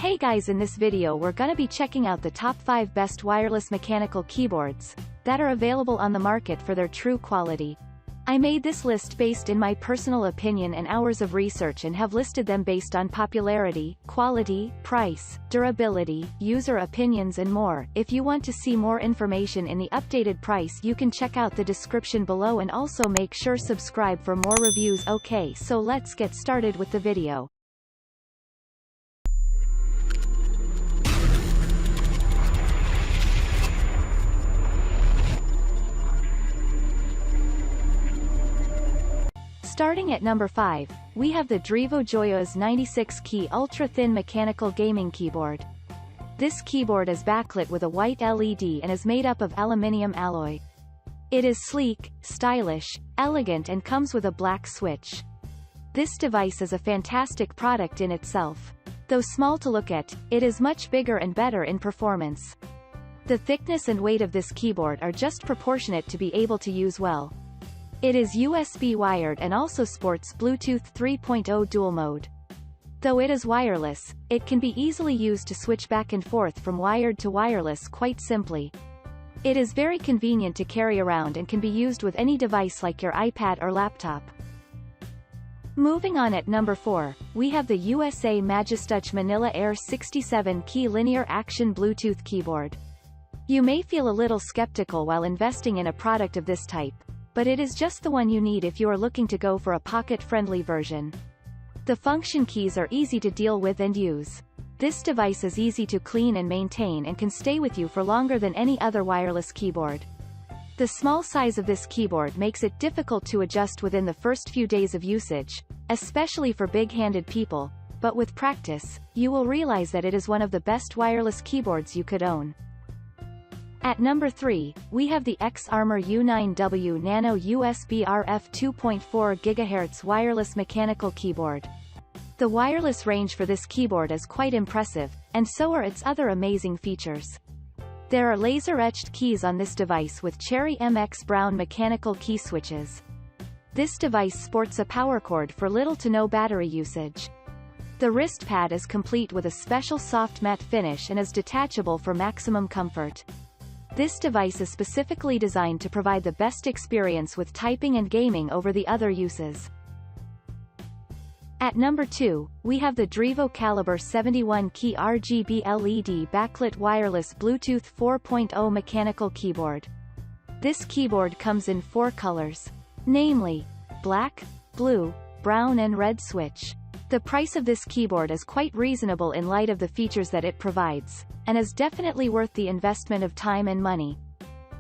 Hey guys, in this video we're gonna be checking out the top 5 best wireless mechanical keyboards that are available on the market for their true quality. I made this list based in my personal opinion and hours of research and have listed them based on popularity, quality, price, durability, user opinions and more. If you want to see more information in the updated price, you can check out the description below and also make sure subscribe for more reviews. Okay, so let's get started with the video. Starting at number 5, we have the Drevo Joyeuse 96-key ultra-thin mechanical gaming keyboard. This keyboard is backlit with a white LED and is made up of aluminium alloy. It is sleek, stylish, elegant and comes with a black switch. This device is a fantastic product in itself. Though small to look at, it is much bigger and better in performance. The thickness and weight of this keyboard are just proportionate to be able to use well. It is USB wired and also sports Bluetooth 3.0 dual mode. Though it is wireless, it can be easily used to switch back and forth from wired to wireless quite simply. It is very convenient to carry around and can be used with any device like your iPad or laptop. Moving on at number 4, we have the USA Majestouch Manila Air 67-key linear action Bluetooth keyboard. You may feel a little skeptical while investing in a product of this type, but it is just the one you need if you are looking to go for a pocket-friendly version. The function keys are easy to deal with and use. This device is easy to clean and maintain and can stay with you for longer than any other wireless keyboard. The small size of this keyboard makes it difficult to adjust within the first few days of usage, especially for big-handed people, but with practice, you will realize that it is one of the best wireless keyboards you could own. At number 3, we have the XArmor U9W Nano USB RF 2.4 GHz wireless mechanical keyboard. The wireless range for this keyboard is quite impressive, and so are its other amazing features. There are laser-etched keys on this device with Cherry MX Brown mechanical key switches. This device sports a power cord for little to no battery usage. The wrist pad is complete with a special soft matte finish and is detachable for maximum comfort. This device is specifically designed to provide the best experience with typing and gaming over the other uses. At number 2, we have the Drevo Calibur 71-key RGB LED backlit wireless Bluetooth 4.0 mechanical keyboard. This keyboard comes in 4 colors, namely, black, blue, brown and red switch. The price of this keyboard is quite reasonable in light of the features that it provides, and is definitely worth the investment of time and money.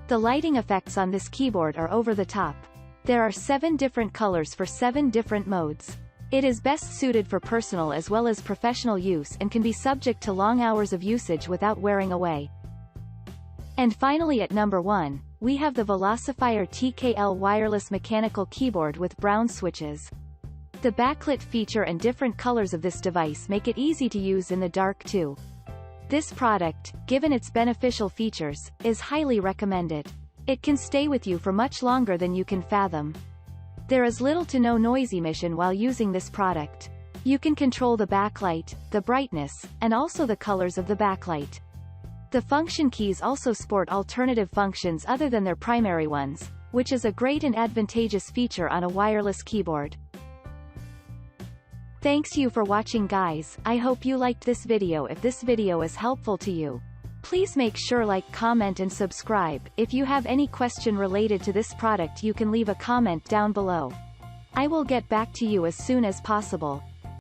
The lighting effects on this keyboard are over the top. There are 7 different colors for 7 different modes. It is best suited for personal as well as professional use and can be subject to long hours of usage without wearing away. And finally at number 1, we have the Velocifier TKL wireless mechanical keyboard with brown switches. The backlit feature and different colors of this device make it easy to use in the dark too. This product, given its beneficial features, is highly recommended. It can stay with you for much longer than you can fathom. There is little to no noise emission while using this product. You can control the backlight, the brightness, and also the colors of the backlight. The function keys also sport alternative functions other than their primary ones, which is a great and advantageous feature on a wireless keyboard. Thanks you for watching guys. I hope you liked this video. If this video is helpful to you, please make sure like, comment and subscribe. If you have any question related to this product you can leave a comment down below. I will get back to you as soon as possible.